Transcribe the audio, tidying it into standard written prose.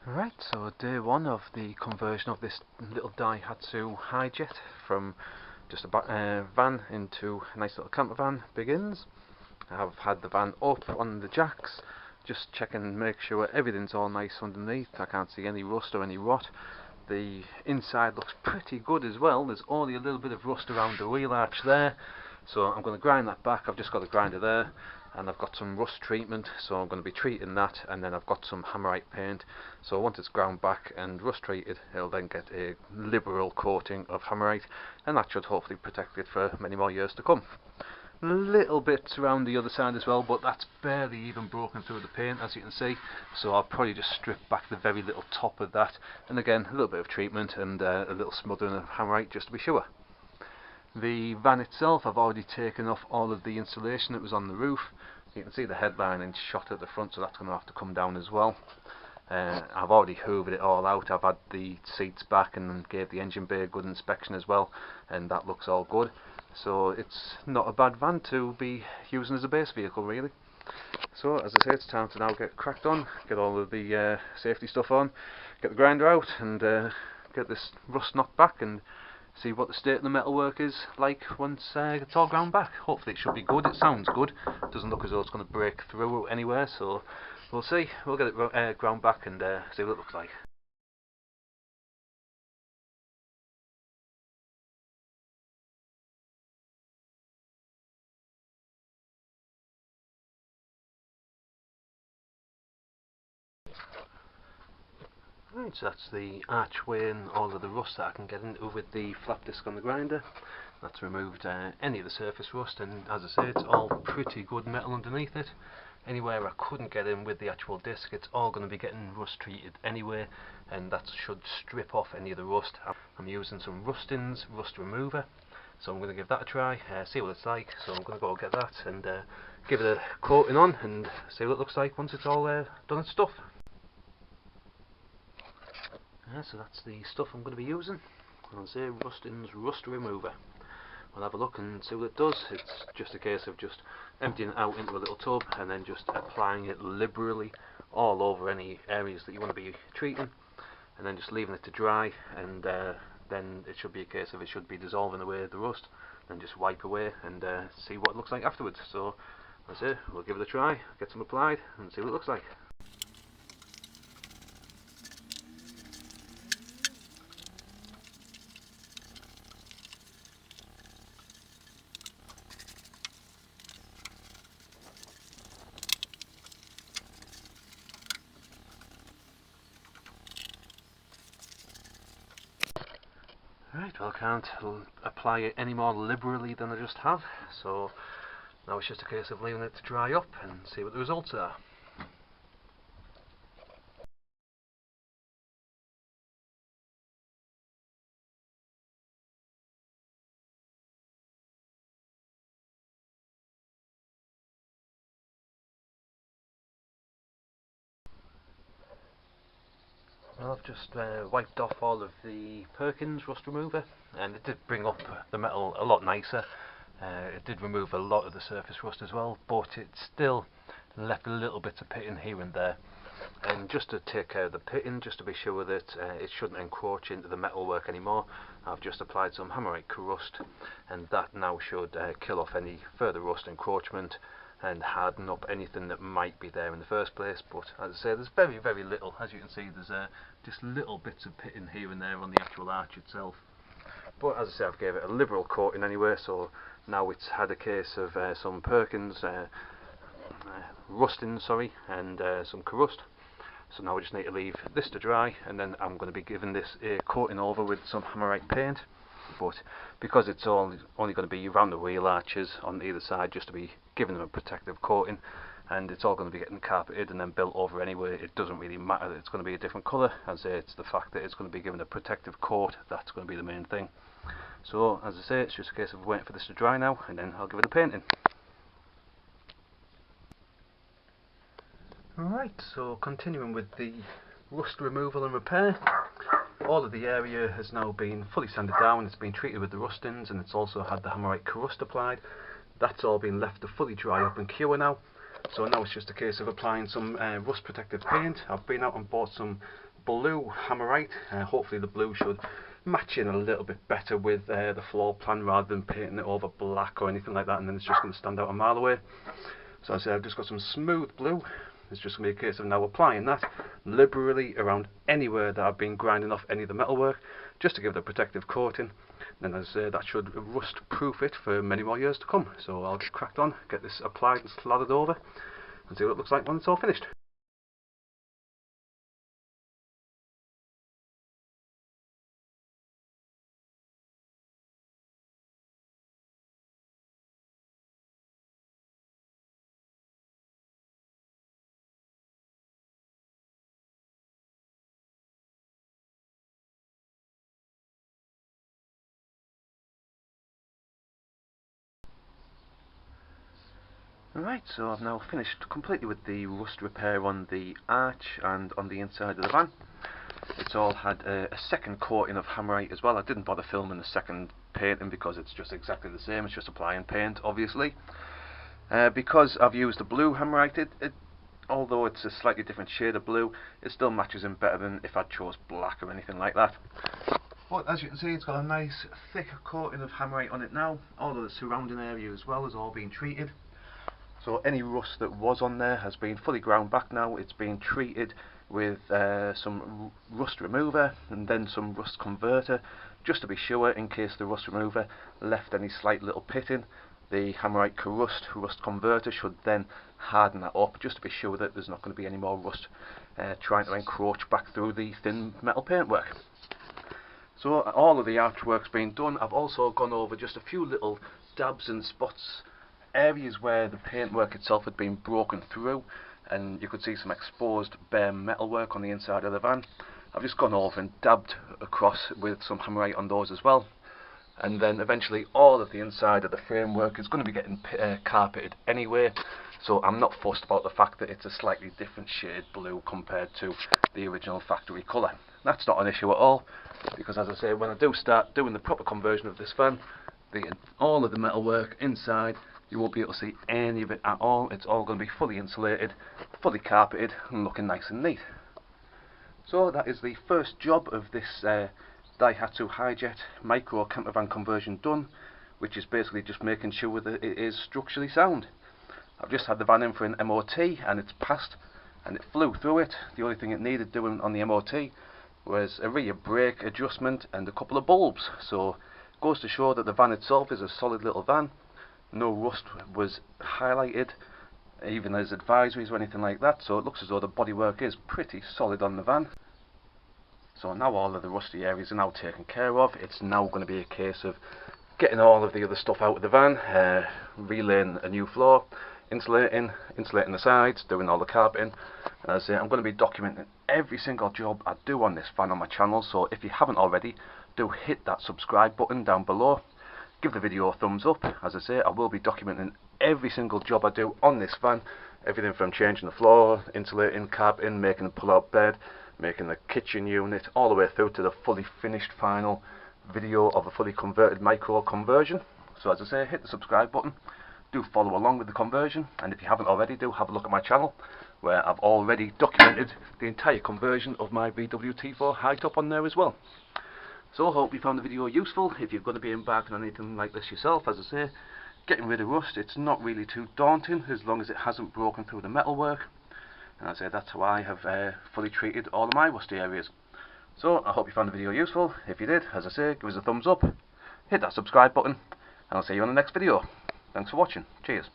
Right, so day one of the conversion of this little Daihatsu Hijet from just a van into a nice little camper van begins. I've had the van up on the jacks, just checking, make sure everything's all nice underneath. I can't see any rust or any rot. The inside looks pretty good as well. There's only a little bit of rust around the wheel arch there, so I'm going to grind that back. I've just got a grinder there, and I've got some rust treatment, so I'm going to be treating that, and then I've got some Hammerite paint, so once it's ground back and rust treated, it'll then get a liberal coating of Hammerite, and that should hopefully protect it for many more years to come. Little bits around the other side as well, but that's barely even broken through the paint, as you can see, so I'll probably just strip back the very little top of that, and again a little bit of treatment and a little smothering of Hammerite just to be sure. The van itself, I've already taken off all of the insulation that was on the roof. You can see the headline and shot at the front, so that's going to have to come down as well. I've already hoovered it all out. I've had the seats back and gave the engine bay a good inspection as well, and that looks all good. So it's not a bad van to be using as a base vehicle, really. So as I say, it's time to now get cracked on, get all of the safety stuff on, get the grinder out, and get this rust knocked back and see what the state of the metalwork is like once it's all ground back. Hopefully it should be good. It sounds good. It doesn't look as though it's going to break through anywhere, so we'll see. We'll get it ground back and see what it looks like. Right, so that's the archway and all of the rust that I can get into with the flat disc on the grinder. That's removed any of the surface rust, and as I say, it's all pretty good metal underneath it. Anywhere I couldn't get in with the actual disc, it's all going to be getting rust treated anyway, and that should strip off any of the rust. I'm using some Rustins rust remover, so I'm going to give that a try, see what it's like. So I'm going to go get that and give it a coating on and see what it looks like once it's all done its stuff. So that's the stuff I'm going to be using. I'll say Rustins rust remover. We'll have a look and see what it does. It's just a case of just emptying it out into a little tub and then just applying it liberally all over any areas that you want to be treating, and then just leaving it to dry, and then it should be a case of it should be dissolving away the rust. Then just wipe away and see what it looks like afterwards. So that's it. We'll give it a try, get some applied and see what it looks like. Right, well I can't apply it any more liberally than I just have, so now it's just a case of leaving it to dry up and see what the results are. Well, I've just wiped off all of the Perkins rust remover, and it did bring up the metal a lot nicer. It did remove a lot of the surface rust as well, but it still left a little bit of pitting here and there. And just to take care of the pitting, just to be sure that it shouldn't encroach into the metalwork anymore, I've just applied some Hammerite Kurust, and that now should kill off any further rust encroachment and harden up anything that might be there in the first place. But as I say, there's very, very little. As you can see, there's just little bits of pitting here and there on the actual arch itself. But as I say, I've gave it a liberal coating anyway, so now it's had a case of some Perkins, Rustins, sorry, and some Kurust. So now we just need to leave this to dry, and then I'm going to be giving this a coating over with some Hammerite paint. But because it's only going to be around the wheel arches on either side, just to be giving them a protective coating, and it's all going to be getting carpeted and then built over anyway, it doesn't really matter that it's going to be a different colour. As I say, it's the fact that it's going to be given a protective coat that's going to be the main thing. So as I say, it's just a case of waiting for this to dry now, and then I'll give it a painting. Right, so continuing with the rust removal and repair. All of the area has now been fully sanded down, it's been treated with the Rustins, and it's also had the Hammerite Kurust applied. That's all been left to fully dry up and cure now. So now it's just a case of applying some rust protective paint. I've been out and bought some blue Hammerite. Hopefully the blue should match in a little bit better with the floor plan, rather than painting it over black or anything like that, and then it's just going to stand out a mile away. So as I say, I've just got some smooth blue. It's just going to be a case of now applying that liberally around anywhere that I've been grinding off any of the metalwork, just to give it a protective coating. And as I say, that should rust proof it for many more years to come. So I'll get cracked on, get this applied and slathered over, and see what it looks like when it's all finished. Right, so I've now finished completely with the rust repair on the arch and on the inside of the van. It's all had a second coating of Hammerite as well. I didn't bother filming the second painting because it's just exactly the same, it's just applying paint obviously. Because I've used the blue Hammerite, although it's a slightly different shade of blue, it still matches in better than if I chose black or anything like that. But as you can see, it's got a nice thick coating of Hammerite on it now. All of the surrounding area as well has all been treated. So any rust that was on there has been fully ground back now. It's been treated with some rust remover and then some rust converter, just to be sure, in case the rust remover left any slight little pitting. The Hammerite Kurust rust converter should then harden that up, just to be sure that there's not going to be any more rust trying to encroach back through the thin metal paintwork. So all of the artwork's been done. I've also gone over just a few little dabs and spots, areas where the paintwork itself had been broken through, and you could see some exposed bare metalwork on the inside of the van. I've just gone over and dabbed across with some Hammerite on those as well, and then eventually all of the inside of the framework is going to be getting carpeted anyway, so I'm not fussed about the fact that it's a slightly different shade blue compared to the original factory colour. That's not an issue at all, because as I say, when I do start doing the proper conversion of this van, all of the metalwork inside, you won't be able to see any of it at all. It's all going to be fully insulated, fully carpeted, and looking nice and neat. So that is the first job of this Daihatsu Hijet micro campervan conversion done, which is basically just making sure that it is structurally sound. I've just had the van in for an MOT and it's passed, and it flew through it. The only thing it needed doing on the MOT was a rear brake adjustment and a couple of bulbs. So it goes to show that the van itself is a solid little van. No rust was highlighted, even as advisories or anything like that, so it looks as though the bodywork is pretty solid on the van. So now all of the rusty areas are now taken care of. It's now going to be a case of getting all of the other stuff out of the van, relaying a new floor, insulating the sides, doing all the carpeting. As I say, I'm going to be documenting every single job I do on this van on my channel, so if you haven't already, do hit that subscribe button down below. Give the video a thumbs up. As I say, I will be documenting every single job I do on this van. Everything from changing the floor, insulating, carpeting, making a pull-out bed, making the kitchen unit, all the way through to the fully finished final video of a fully converted micro conversion. So as I say, hit the subscribe button. Do follow along with the conversion, and if you haven't already, do have a look at my channel, where I've already documented the entire conversion of my VW T4 high top on there as well. So I hope you found the video useful. If you're going to be embarking on anything like this yourself, as I say, getting rid of rust, it's not really too daunting as long as it hasn't broken through the metalwork. And as I say, that's how I have fully treated all of my rusty areas. So I hope you found the video useful. If you did, as I say, give us a thumbs up, hit that subscribe button, and I'll see you on the next video. Thanks for watching. Cheers.